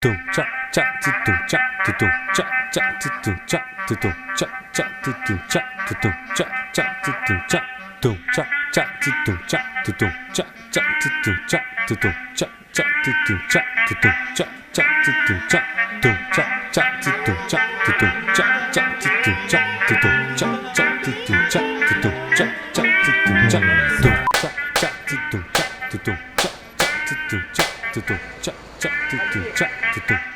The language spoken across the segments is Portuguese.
tum cha cha tum cha tum cha cha tum cha tum cha cha tum cha tum cha cha tum cha tum cha cha tum cha tum cha cha tum cha tum cha cha tum cha tum cha cha tum cha tum cha cha tum cha tum cha cha tum cha tum cha cha tum cha tum cha cha tum cha tum cha cha tum cha tum cha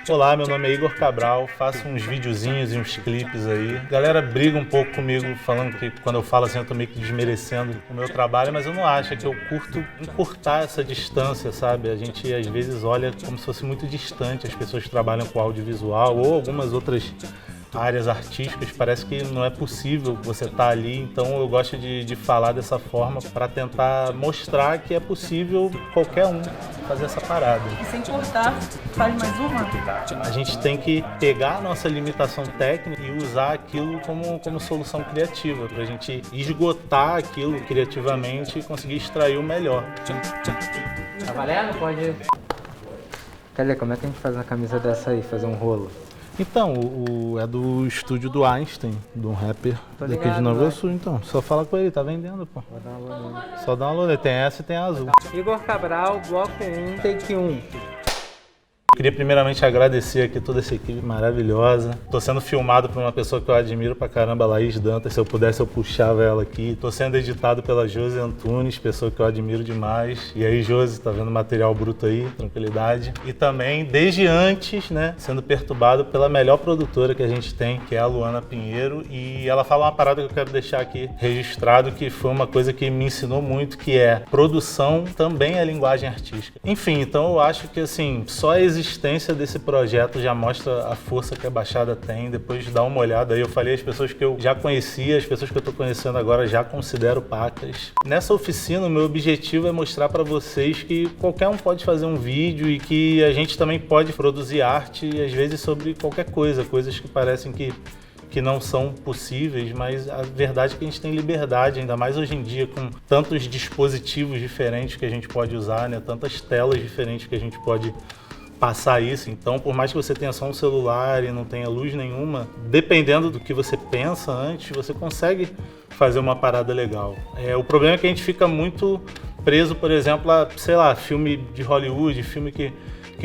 Olá, meu nome é Igor Cabral, faço uns videozinhos e uns clipes aí. A galera briga um pouco comigo, falando que quando eu falo assim eu tô meio que desmerecendo o meu trabalho, mas eu não acho, é que eu curto encurtar essa distância, sabe? A gente às vezes olha como se fosse muito distante as pessoas que trabalham com audiovisual ou algumas outras áreas artísticas, parece que não é possível você estar ali, então eu gosto de falar dessa forma para tentar mostrar que é possível qualquer um fazer essa parada. E sem cortar, faz mais uma? A gente tem que pegar a nossa limitação técnica e usar aquilo como solução criativa, para a gente esgotar aquilo criativamente e conseguir extrair o melhor. Tá valendo? Pode. Cadê? Como é que a gente faz uma camisa dessa aí, fazer um rolo? Então, é do estúdio do Einstein, de um rapper daqui de Nova Iguaçu, então. Só fala com ele, tá vendendo, pô. Vou dar uma olhada. Só dá uma olhada, tem essa e tem a azul. Igor Cabral, bloco 1, take 1. Queria primeiramente agradecer aqui toda essa equipe maravilhosa. Tô sendo filmado por uma pessoa que eu admiro pra caramba, Laís Dantas. Se eu pudesse, eu puxava ela aqui. Tô sendo editado pela Josi Antunes, pessoa que eu admiro demais. E aí, Josi, tá vendo material bruto aí? Tranquilidade. E também, desde antes, né, sendo perturbado pela melhor produtora que a gente tem, que é a Luana Pinheiro. E ela fala uma parada que eu quero deixar aqui registrado, que foi uma coisa que me ensinou muito, que é produção também é linguagem artística. Enfim, então eu acho que, assim, só a existência desse projeto já mostra a força que a Baixada tem. Depois de dar uma olhada aí, eu falei as pessoas que eu já conhecia, as pessoas que eu tô conhecendo agora já considero pacas. Nessa oficina, o meu objetivo é mostrar para vocês que qualquer um pode fazer um vídeo e que a gente também pode produzir arte, às vezes sobre qualquer coisa, coisas que parecem que não são possíveis, mas a verdade é que a gente tem liberdade, ainda mais hoje em dia, com tantos dispositivos diferentes que a gente pode usar, né? Tantas telas diferentes que a gente pode passar isso. Então, por mais que você tenha só um celular e não tenha luz nenhuma, dependendo do que você pensa antes, você consegue fazer uma parada legal. O problema é que a gente fica muito preso, por exemplo, a, sei lá, filme de Hollywood, filme que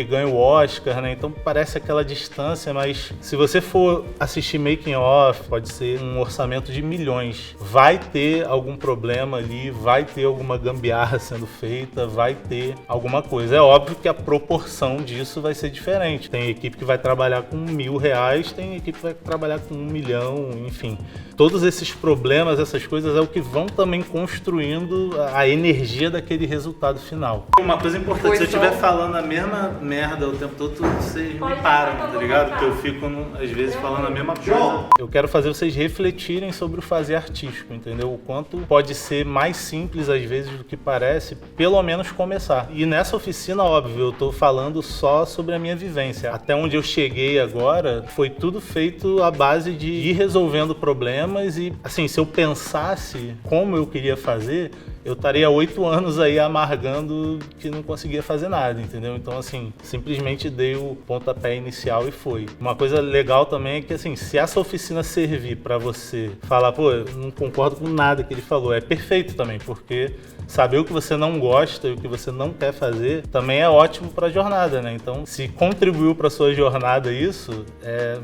ganha o Oscar, né? Então parece aquela distância, mas se você for assistir making of, pode ser um orçamento de milhões. Vai ter algum problema ali, vai ter alguma gambiarra sendo feita, vai ter alguma coisa. É óbvio que a proporção disso vai ser diferente. Tem equipe que vai trabalhar com R$1.000, tem equipe que vai trabalhar com 1 milhão, enfim. Todos esses problemas, essas coisas, é o que vão também construindo a energia daquele resultado final. Uma coisa importante, se eu estiver falando a mesma merda o tempo todo, vocês me param, tá ligado? Porque eu fico, às vezes, falando a mesma coisa. Eu quero fazer vocês refletirem sobre o fazer artístico, entendeu? O quanto pode ser mais simples, às vezes, do que parece, pelo menos começar. E nessa oficina, óbvio, eu tô falando só sobre a minha vivência. Até onde eu cheguei agora, foi tudo feito à base de ir resolvendo problemas e, assim, se eu pensasse como eu queria fazer, eu estaria 8 anos aí amargando que não conseguia fazer nada, entendeu? Então, assim, simplesmente dei o pontapé inicial e foi. Uma coisa legal também é que, assim, se essa oficina servir para você falar, pô, eu não concordo com nada que ele falou, é perfeito também, porque saber o que você não gosta e o que você não quer fazer também é ótimo para a jornada, né? Então, se contribuiu para sua jornada isso,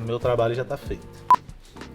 meu trabalho já está feito.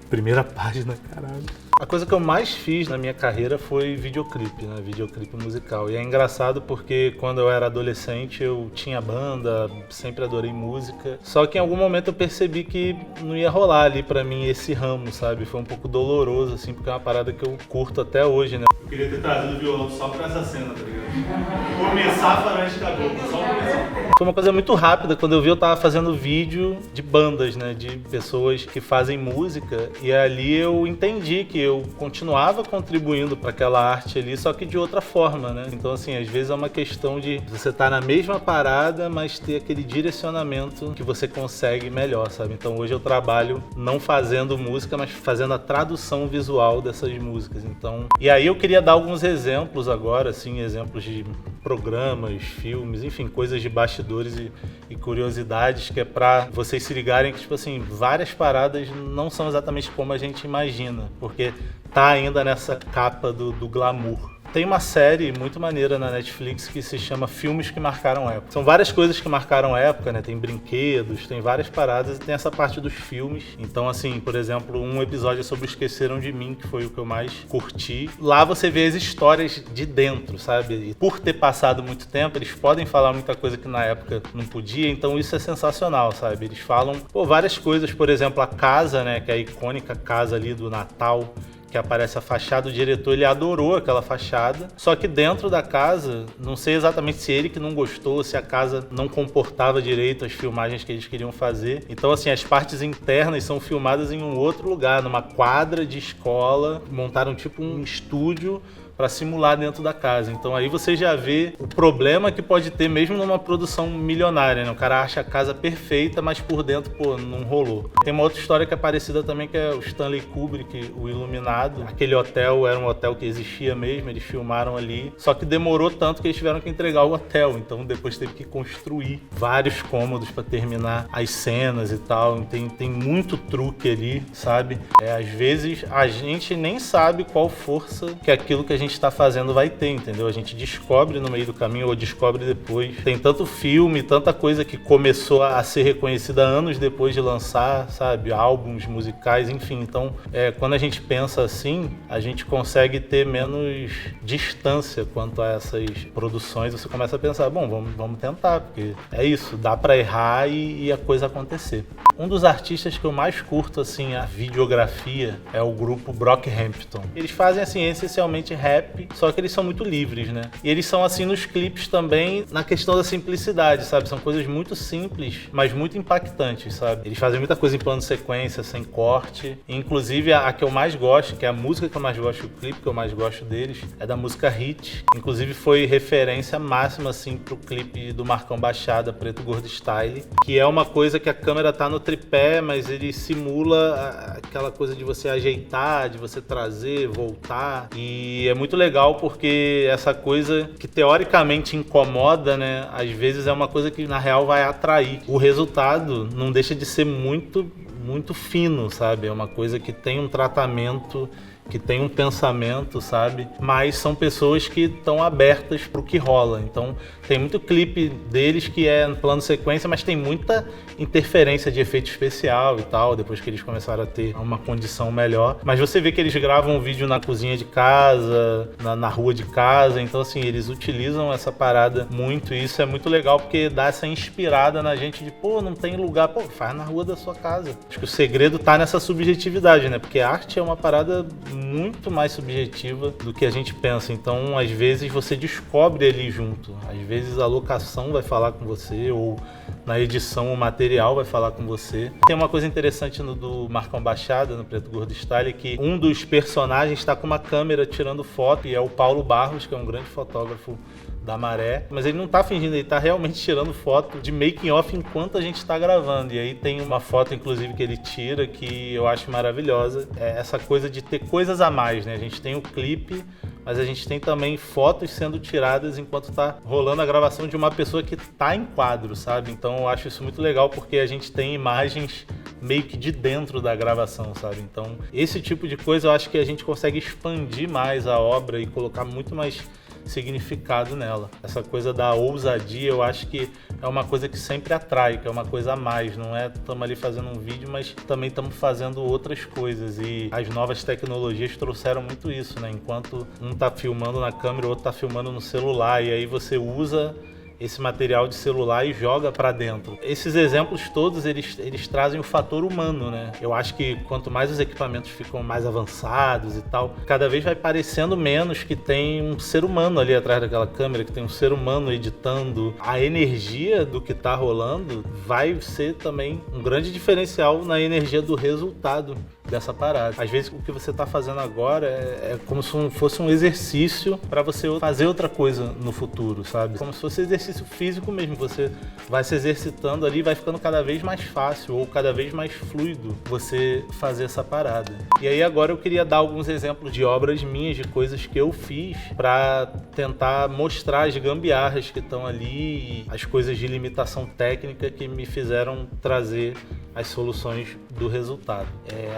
Primeira página, caralho. A coisa que eu mais fiz na minha carreira foi videoclipe, né? Videoclipe musical. E é engraçado porque quando eu era adolescente eu tinha banda, sempre adorei música. Só que em algum momento eu percebi que não ia rolar ali pra mim esse ramo, sabe? Foi um pouco doloroso, assim, porque é uma parada que eu curto até hoje, né? Eu queria ter trazido o violão só pra essa cena, tá ligado? Começar a Farange Caboclo, só começar. Foi uma coisa muito rápida. Quando eu vi, eu tava fazendo vídeo de bandas, né? De pessoas que fazem música. E ali eu entendi que eu continuava contribuindo para aquela arte ali, só que de outra forma, né? Então, assim, às vezes é uma questão de você estar na mesma parada, mas ter aquele direcionamento que você consegue melhor, sabe? Então, hoje eu trabalho não fazendo música, mas fazendo a tradução visual dessas músicas. Então, e aí eu queria dar alguns exemplos agora, assim, exemplos de programas, filmes, enfim, coisas de bastidores bastidores e curiosidades, que é pra vocês se ligarem que, tipo assim, várias paradas não são exatamente como a gente imagina, porque tá ainda nessa capa do glamour. Tem uma série muito maneira na Netflix que se chama Filmes que Marcaram Época. São várias coisas que marcaram época, né? Tem brinquedos, tem várias paradas e tem essa parte dos filmes. Então, assim, por exemplo, um episódio sobre Esqueceram de Mim, que foi o que eu mais curti. Lá você vê as histórias de dentro, sabe? E por ter passado muito tempo, eles podem falar muita coisa que na época não podia, então isso é sensacional, sabe? Eles falam várias coisas, por exemplo, a casa, né? Que é a icônica casa ali do Natal, que aparece a fachada, o diretor ele adorou aquela fachada, só que dentro da casa, não sei exatamente se ele que não gostou, se a casa não comportava direito as filmagens que eles queriam fazer. Então assim, as partes internas são filmadas em um outro lugar, numa quadra de escola, montaram tipo um estúdio para simular dentro da casa. Então aí você já vê o problema que pode ter mesmo numa produção milionária, né? O cara acha a casa perfeita, mas por dentro, não rolou. Tem uma outra história que é parecida também, que é o Stanley Kubrick, o Iluminado. Aquele hotel era um hotel que existia mesmo, eles filmaram ali, só que demorou tanto que eles tiveram que entregar o hotel, então depois teve que construir vários cômodos para terminar as cenas e tal. Tem muito truque ali, sabe? Às vezes a gente nem sabe qual força que aquilo que a gente está fazendo vai ter, entendeu? A gente descobre no meio do caminho ou descobre depois. Tem tanto filme, tanta coisa que começou a ser reconhecida anos depois de lançar, sabe? Álbuns musicais, enfim. Então, quando a gente pensa assim, a gente consegue ter menos distância quanto a essas produções. Você começa a pensar, bom, vamos tentar, porque é isso, dá para errar e a coisa acontecer. Um dos artistas que eu mais curto, assim, a videografia é o grupo Brockhampton. Eles fazem, assim, essencialmente rap, só que eles são muito livres, né? E eles são assim nos clipes também, na questão da simplicidade, sabe? São coisas muito simples, mas muito impactantes, sabe? Eles fazem muita coisa em plano de sequência, sem corte. Inclusive, a que eu mais gosto, que é a música que eu mais gosto, o clipe que eu mais gosto deles, é da música Hit. Inclusive, foi referência máxima, assim, pro clipe do Marcão Baixada, Preto Gordo Style, que é uma coisa que a câmera tá no tripé, mas ele simula aquela coisa de você ajeitar, de você trazer, voltar. E é muito legal porque essa coisa que teoricamente incomoda, né, às vezes é uma coisa que na real vai atrair. O resultado não deixa de ser muito fino, sabe? É uma coisa que tem um tratamento, que tem um pensamento, sabe? Mas são pessoas que estão abertas pro que rola. Então, tem muito clipe deles que é em plano sequência, mas tem muita interferência de efeito especial e tal, depois que eles começaram a ter uma condição melhor. Mas você vê que eles gravam um vídeo na cozinha de casa, na rua de casa. Então, assim, eles utilizam essa parada muito. E isso é muito legal porque dá essa inspirada na gente de, não tem lugar. Faz na rua da sua casa. Acho que o segredo tá nessa subjetividade, né? Porque a arte é uma parada muito mais subjetiva do que a gente pensa. Então, às vezes, você descobre ali junto. Às vezes, a locação vai falar com você, ou na edição o material vai falar com você. Tem uma coisa interessante do Marcão Baixada, no Preto Gordo Style, que um dos personagens está com uma câmera tirando foto, e é o Paulo Barros, que é um grande fotógrafo da Maré, mas ele não tá fingindo, ele tá realmente tirando foto de making off enquanto a gente tá gravando. E aí tem uma foto, inclusive, que ele tira que eu acho maravilhosa. É essa coisa de ter coisas a mais, né? A gente tem o clipe, mas a gente tem também fotos sendo tiradas enquanto tá rolando a gravação de uma pessoa que tá em quadro, sabe? Então eu acho isso muito legal porque a gente tem imagens meio que de dentro da gravação, sabe? Então esse tipo de coisa eu acho que a gente consegue expandir mais a obra e colocar muito mais significado nela. Essa coisa da ousadia eu acho que é uma coisa que sempre atrai, que é uma coisa a mais, não é estamos ali fazendo um vídeo, mas também estamos fazendo outras coisas, e as novas tecnologias trouxeram muito isso, né? Enquanto um tá filmando na câmera, o outro tá filmando no celular, e aí você usa esse material de celular e joga para dentro. Esses exemplos todos, eles trazem o fator humano, né? Eu acho que quanto mais os equipamentos ficam mais avançados e tal, cada vez vai parecendo menos que tem um ser humano ali atrás daquela câmera, que tem um ser humano editando. A energia do que tá rolando vai ser também um grande diferencial na energia do resultado dessa parada. Às vezes o que você tá fazendo agora é como se fosse um exercício para você fazer outra coisa no futuro, sabe? Como se fosse exercício físico mesmo. Você vai se exercitando ali, vai ficando cada vez mais fácil ou cada vez mais fluido você fazer essa parada. E aí agora eu queria dar alguns exemplos de obras minhas, de coisas que eu fiz para tentar mostrar as gambiarras que estão ali, as coisas de limitação técnica que me fizeram trazer as soluções do resultado.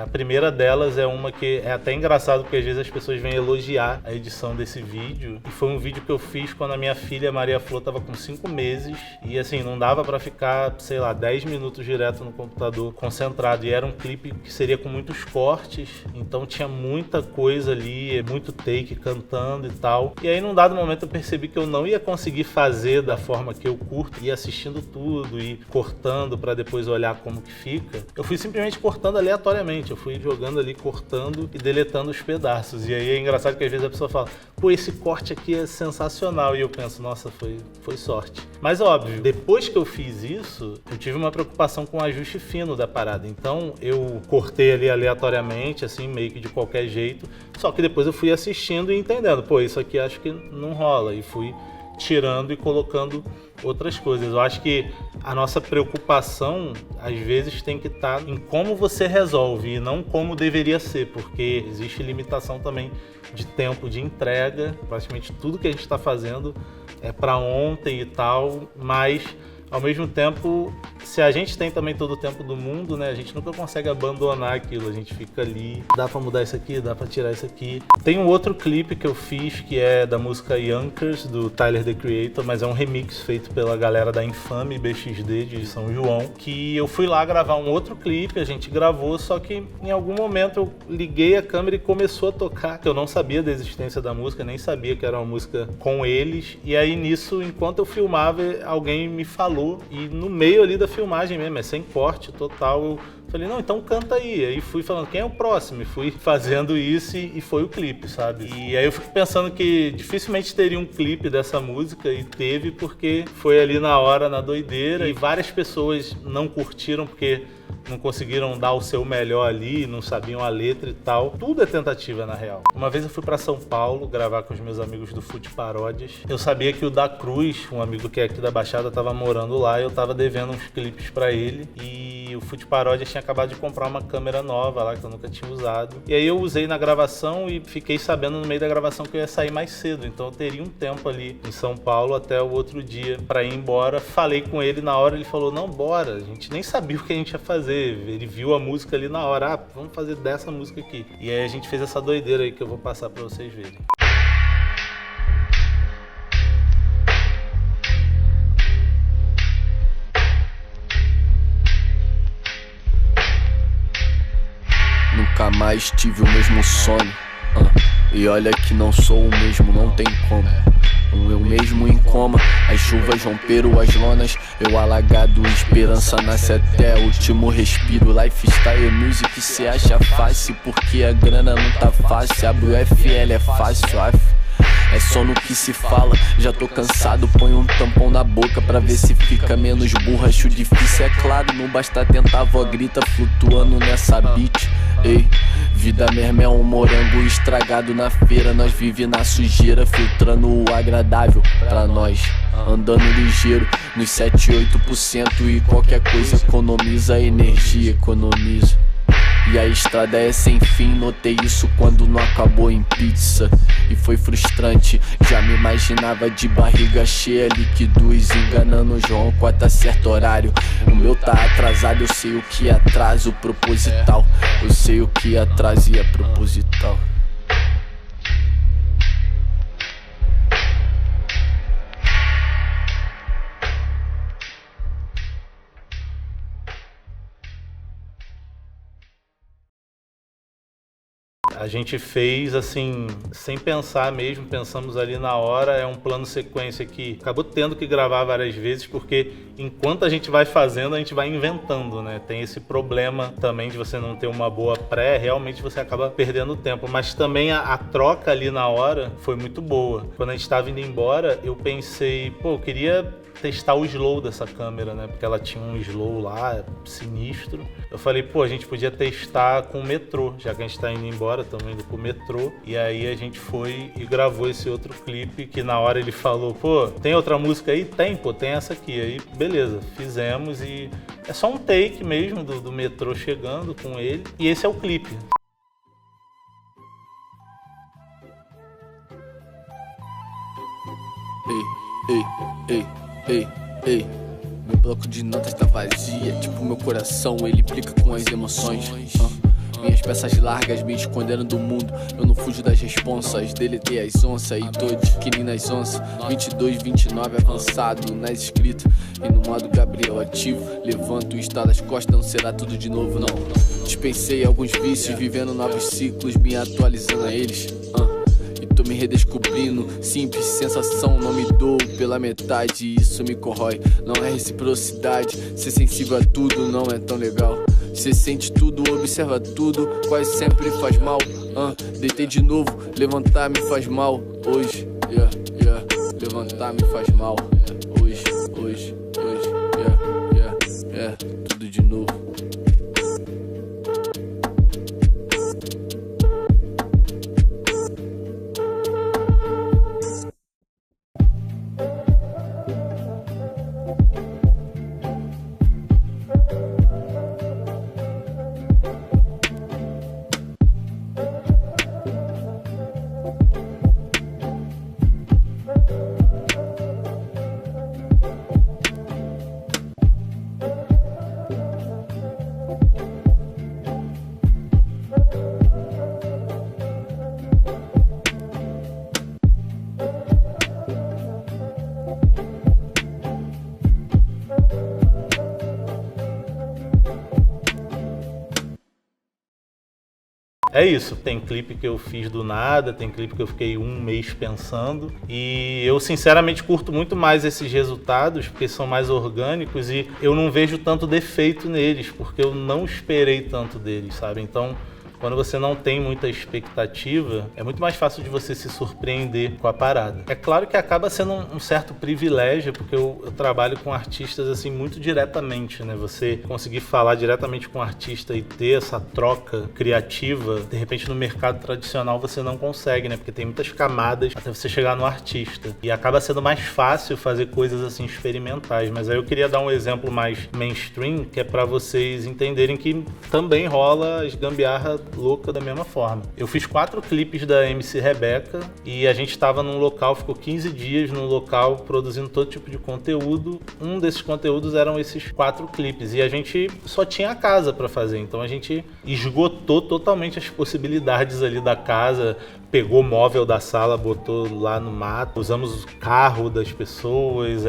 A primeira delas é uma que é até engraçado, porque às vezes as pessoas vêm elogiar a edição desse vídeo. E foi um vídeo que eu fiz quando a minha filha Maria Flor estava com 5 meses. E assim, não dava para ficar, sei lá, 10 minutos direto no computador concentrado. E era um clipe que seria com muitos cortes, então tinha muita coisa ali, muito take cantando e tal. E aí num dado momento eu percebi que eu não ia conseguir fazer da forma que eu curto, ir assistindo tudo e cortando para depois olhar como que fica. Eu fui simplesmente cortando aleatoriamente, eu fui jogando ali, cortando e deletando os pedaços. E aí é engraçado que às vezes a pessoa fala, pô, esse corte aqui é sensacional. E eu penso, nossa, foi sorte. Mas óbvio, depois que eu fiz isso, eu tive uma preocupação com o ajuste fino da parada. Então eu cortei ali aleatoriamente, assim, meio que de qualquer jeito. Só que depois eu fui assistindo e entendendo, pô, isso aqui acho que não rola. E fui tirando e colocando outras coisas. Eu acho que a nossa preocupação, às vezes, tem que estar em como você resolve e não como deveria ser, porque existe limitação também de tempo de entrega. Praticamente tudo que a gente está fazendo é para ontem e tal, mas ao mesmo tempo, se a gente tem também todo o tempo do mundo, né, a gente nunca consegue abandonar aquilo, a gente fica ali, dá pra mudar isso aqui, dá pra tirar isso aqui. Tem um outro clipe que eu fiz que é da música Yonkers, do Tyler, The Creator, mas é um remix feito pela galera da Infame BXD de São João, que eu fui lá gravar um outro clipe, a gente gravou, só que em algum momento eu liguei a câmera e começou a tocar. Eu não sabia da existência da música, nem sabia que era uma música com eles, e aí nisso, enquanto eu filmava, alguém me falou, e no meio ali da filmagem mesmo, sem corte total, eu falei, não, então canta aí. Aí fui falando, quem é o próximo? E fui fazendo isso e foi o clipe, sabe? E aí eu fico pensando que dificilmente teria um clipe dessa música, e teve porque foi ali na hora, na doideira, e várias pessoas não curtiram porque não conseguiram dar o seu melhor ali, não sabiam a letra e tal. Tudo é tentativa, na real. Uma vez eu fui pra São Paulo gravar com os meus amigos do Fute Paródias. Eu sabia que o Da Cruz, um amigo que é aqui da Baixada, tava morando lá, e eu tava devendo uns clipes pra ele. E o Fute Paródias tinha acabado de comprar uma câmera nova lá, que eu nunca tinha usado. E aí eu usei na gravação e fiquei sabendo no meio da gravação que eu ia sair mais cedo. Então eu teria um tempo ali em São Paulo até o outro dia pra ir embora. Falei com ele na hora, ele falou, não, bora. A gente nem sabia o que a gente ia fazer. Ele viu a música ali na hora, vamos fazer dessa música aqui. E aí a gente fez essa doideira aí que eu vou passar pra vocês verem. Nunca mais tive o mesmo sonho, e olha que não sou o mesmo, não tem como. Eu mesmo em coma, as chuvas romperam as lonas, eu alagado, esperança nasce até o último respiro. Lifestyle music se acha fácil, porque a grana não tá fácil. Abre o FL, é fácil, é só no que se fala. Já tô cansado, ponho um tampão na boca pra ver se fica menos burro. Acho difícil, é claro, não basta tentar. A avó grita flutuando nessa beat. Ei, vida mesmo é um morango estragado na feira. Nós vive na sujeira, filtrando o agradável pra nós, andando ligeiro nos 7, 8%. E qualquer coisa economiza energia, economiza. E a estrada é sem fim, notei isso quando não acabou em pizza. E foi frustrante, já me imaginava de barriga cheia, liquiduz, enganando o João quanto a certo horário. O meu tá atrasado, eu sei o que atrasa, o proposital. Eu sei o que atrasa e é proposital. A gente fez assim, sem pensar mesmo, pensamos ali na hora, é um plano sequência que acabou tendo que gravar várias vezes, porque enquanto a gente vai fazendo, a gente vai inventando, né? Tem esse problema também de você não ter uma boa pré, realmente você acaba perdendo tempo, mas também a troca ali na hora foi muito boa. Quando a gente estava indo embora, eu pensei, pô, eu queria testar o slow dessa câmera, né? Porque ela tinha um slow lá, sinistro. Eu falei, pô, a gente podia testar com o metrô, já que a gente tá indo embora, estamos indo pro metrô. E aí a gente foi e gravou esse outro clipe, que na hora ele falou, pô, tem outra música aí? Tem, pô, tem essa aqui. Aí, beleza, fizemos e é só um take mesmo do metrô chegando com ele. E esse é o clipe. Ei, meu bloco de notas tá vazia, tipo meu coração, ele brinca com as emoções. Minhas peças largas me escondendo do mundo, eu não fujo das responsas, deletei as onças e tô adquirindo as onças. 22, 29 avançado nas escritas e no modo Gabriel ativo. Levanto e estalo as costas, não será tudo de novo, não. Dispensei alguns vícios, vivendo novos ciclos, me atualizando a eles. Tô me redescobrindo, simples sensação, não me dou pela metade, isso me corrói, não é reciprocidade, ser sensível a tudo não é tão legal. Cê sente tudo, observa tudo, quase sempre faz mal. Deitei de novo, levantar me faz mal. Hoje, levantar me faz mal. Hoje, tudo de novo. É isso, tem clipe que eu fiz do nada, tem clipe que eu fiquei um mês pensando e eu sinceramente curto muito mais esses resultados porque são mais orgânicos e eu não vejo tanto defeito neles porque eu não esperei tanto deles, sabe? Então, quando você não tem muita expectativa, é muito mais fácil de você se surpreender com a parada. É claro que acaba sendo um certo privilégio, porque eu trabalho com artistas assim muito diretamente, né? Você conseguir falar diretamente com o artista e ter essa troca criativa, de repente no mercado tradicional você não consegue, né? Porque tem muitas camadas até você chegar no artista. E acaba sendo mais fácil fazer coisas assim experimentais. Mas aí eu queria dar um exemplo mais mainstream, que é para vocês entenderem que também rola as gambiarra louca da mesma forma. Eu fiz 4 clipes da MC Rebeca e a gente estava num local, ficou 15 dias num local produzindo todo tipo de conteúdo. Um desses conteúdos eram esses 4 clipes e a gente só tinha a casa para fazer, então a gente esgotou totalmente as possibilidades ali da casa, pegou móvel da sala, botou lá no mato, usamos o carro das pessoas,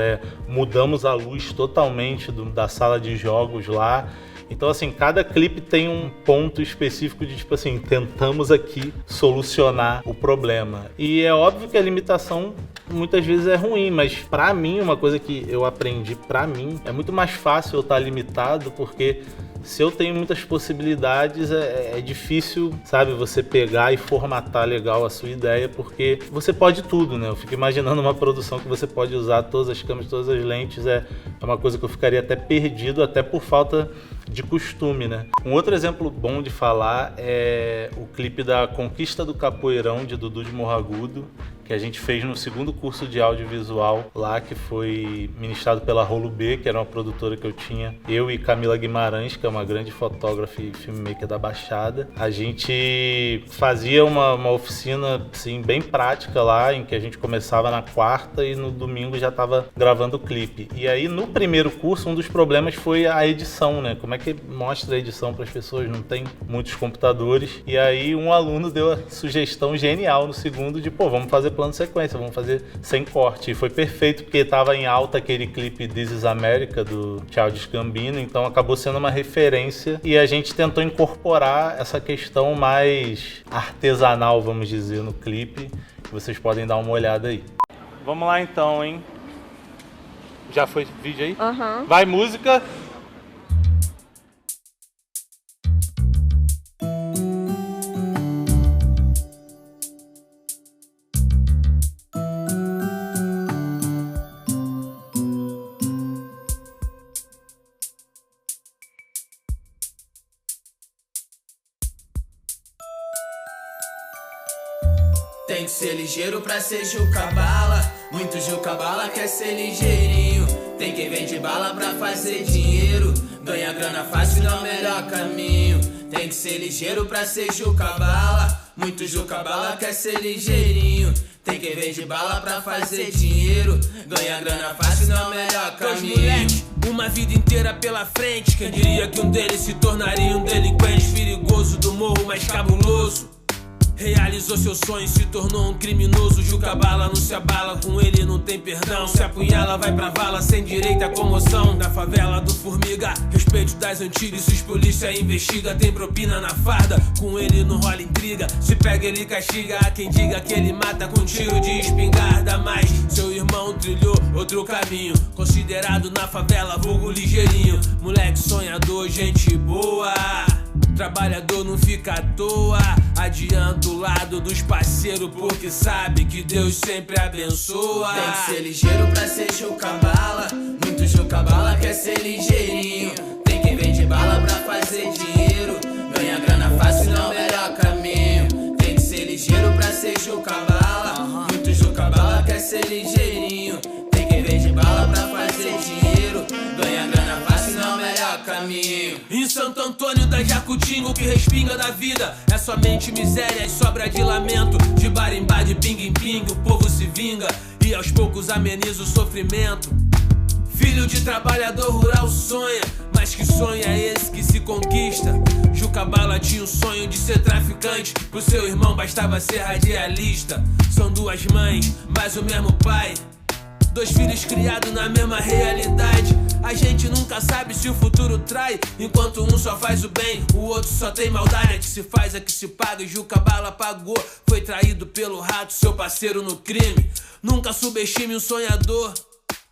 mudamos a luz totalmente da sala de jogos lá. Então, assim, cada clipe tem um ponto específico de, tipo assim, tentamos aqui solucionar o problema. E é óbvio que a limitação muitas vezes é ruim, mas pra mim, uma coisa que eu aprendi pra mim, é muito mais fácil eu estar limitado, porque se eu tenho muitas possibilidades, é difícil, sabe, você pegar e formatar legal a sua ideia, porque você pode tudo, né? Eu fico imaginando uma produção que você pode usar todas as câmeras, todas as lentes, é uma coisa que eu ficaria até perdido, até por falta de costume, né? Um outro exemplo bom de falar é o clipe da Conquista do Capoeirão, de Dudu de Morragudo, que a gente fez no segundo curso de audiovisual lá, que foi ministrado pela Rolo B, que era uma produtora que eu tinha, eu e Camila Guimarães, que é uma grande fotógrafa e filmmaker da Baixada. A gente fazia uma oficina assim, bem prática lá, em que a gente começava na quarta e no domingo já estava gravando o clipe. E aí no primeiro curso, um dos problemas foi a edição, né? Como é que mostra a edição para as pessoas? Não tem muitos computadores. E aí um aluno deu a sugestão genial no segundo de, pô, vamos fazer plano de sequência, vamos fazer sem corte. E foi perfeito, porque estava em alta aquele clipe This is America, do Childish Gambino, então acabou sendo uma referência e a gente tentou incorporar essa questão mais artesanal, vamos dizer, no clipe, que vocês podem dar uma olhada aí. Vamos lá então, hein? Já foi vídeo aí? Aham. Vai, música! Tem que ser ligeiro pra ser Jucabala. Muito Jucabala quer ser ligeirinho. Tem quem vende bala pra fazer dinheiro. Ganha grana fácil, não é o melhor caminho. Tem que ser ligeiro pra ser Jucabala. Muito Jucabala quer ser ligeirinho. Tem quem vende bala pra fazer dinheiro. Ganha grana fácil, não é o melhor caminho. Uma vida inteira pela frente. Quem diria que um deles se tornaria um delinquente perigoso do morro mais cabuloso. Realizou seu sonho, se tornou um criminoso. Jucabala não se abala, com ele não tem perdão. Se apunhala, vai pra vala, sem direito à comoção. Da favela do Formiga, respeito das antigas. Se os polícia investiga, tem propina na farda. Com ele não rola intriga, se pega ele castiga. Há quem diga que ele mata com tiro de espingarda. Mas seu irmão trilhou outro caminho, considerado na favela vulgo ligeirinho. Moleque sonhador, gente boa, trabalhador não fica à toa. Adianta o lado dos parceiros, porque sabe que Deus sempre abençoa. Tem que ser ligeiro pra ser Jucabala. Muito Jucabala quer ser ligeirinho. Tem quem vende bala pra fazer dinheiro. Ganha grana fácil, não é o melhor caminho. Tem que ser ligeiro pra ser Jucabala. Muito Jucabala quer ser ligeirinho. Tem quem vende bala pra fazer dinheiro. Ganha grana fácil, não é o melhor caminho. Em Santo Antônio da Jacutinga, o que respinga da vida é somente miséria e sobra de lamento. De barimbá, de pingue em pingue, o povo se vinga e aos poucos ameniza o sofrimento. Filho de trabalhador rural sonha, mas que sonho é esse que se conquista? Jucabala tinha o sonho de ser traficante, pro seu irmão bastava ser radialista. São duas mães, mas o mesmo pai, dois filhos criados na mesma realidade. A gente nunca sabe se o futuro trai. Enquanto um só faz o bem, o outro só tem maldade. A que se faz, a que se paga, e Jucabala pagou. Foi traído pelo rato, seu parceiro no crime. Nunca subestime um sonhador.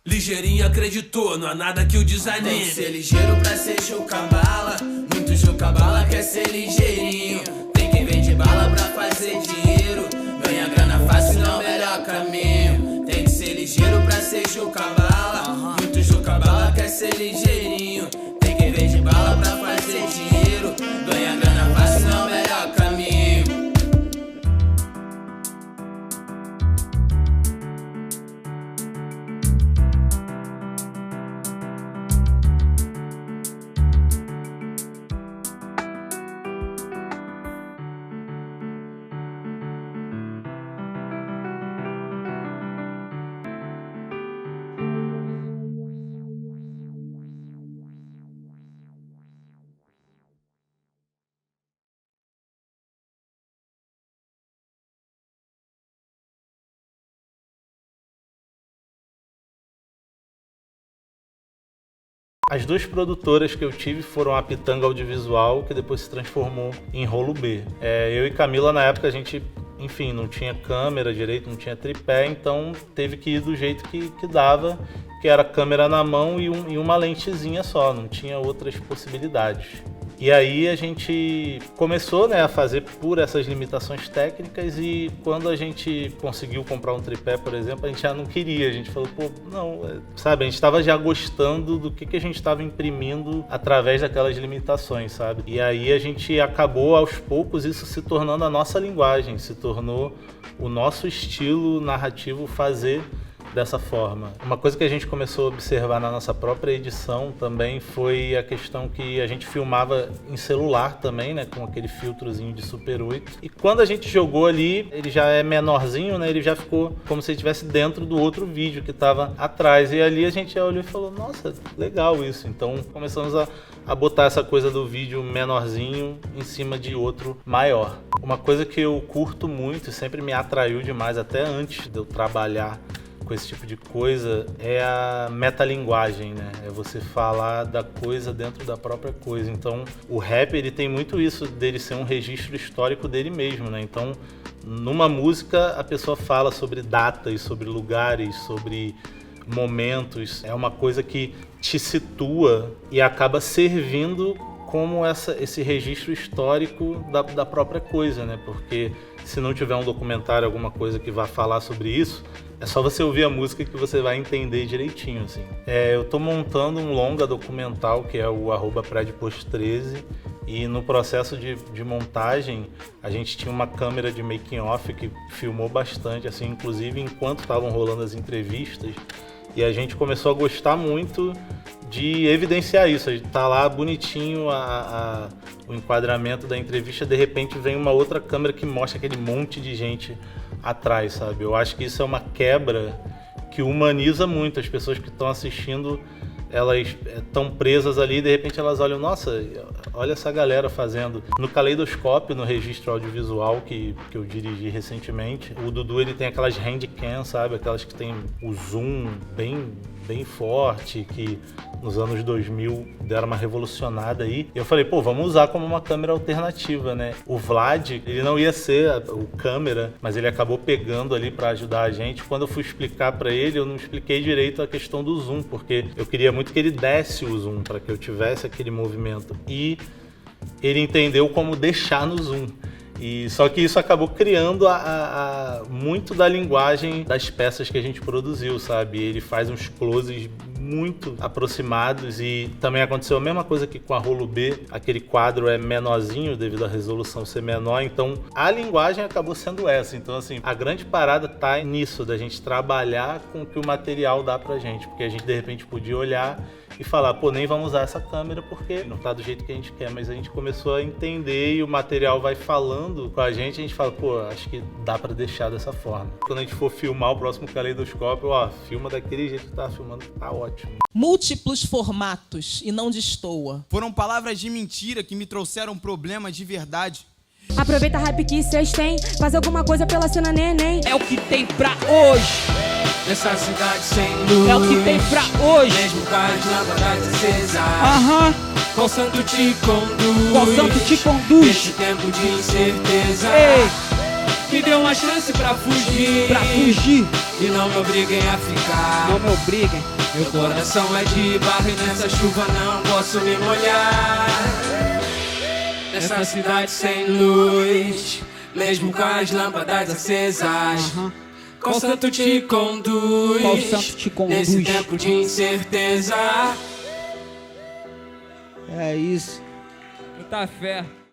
Ligeirinho acreditou, não há nada que o desanime. Tem que ser ligeiro pra ser Jucabala. Muito Jucabala quer ser ligeirinho. Tem quem vende bala pra fazer dinheiro. Ganha grana fácil, não é o melhor caminho. Tem que ser ligeiro pra ser Jucabala. Muito Jucabala quer ser ligeirinho. Tem quem vende bala pra fazer dinheiro. Ganha grana fácil, não é o melhor caminho. As duas produtoras que eu tive foram a Pitanga Audiovisual, que depois se transformou em Rolo B. Eu e Camila, na época, a gente, enfim, não tinha câmera direito, não tinha tripé, então teve que ir do jeito que dava, que era câmera na mão e uma lentezinha só, não tinha outras possibilidades. E aí a gente começou, né, a fazer por essas limitações técnicas, e quando a gente conseguiu comprar um tripé, por exemplo, a gente já não queria. A gente falou, pô, não, sabe, a gente estava já gostando do que a gente estava imprimindo através daquelas limitações, sabe? E aí a gente acabou, aos poucos, isso se tornando a nossa linguagem, se tornou o nosso estilo narrativo fazer dessa forma. Uma coisa que a gente começou a observar na nossa própria edição também foi a questão que a gente filmava em celular também, né, com aquele filtrozinho de Super 8. E quando a gente jogou ali, ele já é menorzinho, né, ele já ficou como se ele estivesse dentro do outro vídeo que estava atrás. E ali a gente já olhou e falou, nossa, legal isso. Então começamos a botar essa coisa do vídeo menorzinho em cima de outro maior. Uma coisa que eu curto muito e sempre me atraiu demais, até antes de eu trabalhar com esse tipo de coisa, é a metalinguagem, né? É você falar da coisa dentro da própria coisa. Então, o rap, ele tem muito isso dele ser um registro histórico dele mesmo, né? Então, numa música, a pessoa fala sobre datas, sobre lugares, sobre momentos. É uma coisa que te situa e acaba servindo como esse registro histórico da própria coisa, né? Porque se não tiver um documentário, alguma coisa que vá falar sobre isso, é só você ouvir a música que você vai entender direitinho, assim. Eu tô montando um longa documental, que é o @predpost13, E no processo de montagem, a gente tinha uma câmera de making off que filmou bastante, assim, inclusive enquanto estavam rolando as entrevistas. E a gente começou a gostar muito de evidenciar isso. A gente tá lá bonitinho o enquadramento da entrevista, de repente vem uma outra câmera que mostra aquele monte de gente atrás, sabe? Eu acho que isso é uma quebra que humaniza muito as pessoas que estão assistindo. Elas estão presas ali e de repente elas olham, nossa, olha essa galera fazendo. No Caleidoscópio, no registro audiovisual que eu dirigi recentemente, o Dudu ele tem aquelas handcam, sabe? Aquelas que tem o zoom bem forte, que nos anos 2000 deram uma revolucionada aí. Eu falei, pô, vamos usar como uma câmera alternativa, né? O Vlad, ele não ia ser o câmera, mas ele acabou pegando ali para ajudar a gente. Quando eu fui explicar para ele, eu não expliquei direito a questão do zoom, porque eu queria muito que ele desse o zoom para que eu tivesse aquele movimento. E ele entendeu como deixar no zoom. E só que isso acabou criando muito da linguagem das peças que a gente produziu, sabe? Ele faz uns closes muito aproximados e também aconteceu a mesma coisa que com a Rolo B, aquele quadro é menorzinho devido à resolução ser menor, então a linguagem acabou sendo essa. Então assim, a grande parada tá nisso, da gente trabalhar com o que o material dá pra gente, porque a gente de repente podia olhar e falar, pô, nem vamos usar essa câmera porque não tá do jeito que a gente quer, mas a gente começou a entender e o material vai falando com a gente fala, pô, acho que dá pra deixar dessa forma. Quando a gente for filmar o próximo Caleidoscópio, ó, filma daquele jeito que tá filmando, tá ótimo. Múltiplos formatos e não destoa. Foram palavras de mentira que me trouxeram problemas de verdade. Aproveita a hype que cês têm, faz alguma coisa pela cena neném. É o que tem pra hoje. Nessa cidade sem luz, É o que tem pra hoje. mesmo com as lâmpadas acesas. Qual santo te conduz? Qual santo te conduz? Neste tempo de incerteza. Ei, Me dê uma chance pra fugir. E não me obriguem a ficar. não me obriguem. Meu coração é de barro e nessa chuva não posso me molhar. Nessa cidade sem luz, mesmo com as lâmpadas acesas. Qual santo te conduz? Qual santo te conduz? Nesse tempo de incerteza. É isso. Muita fé.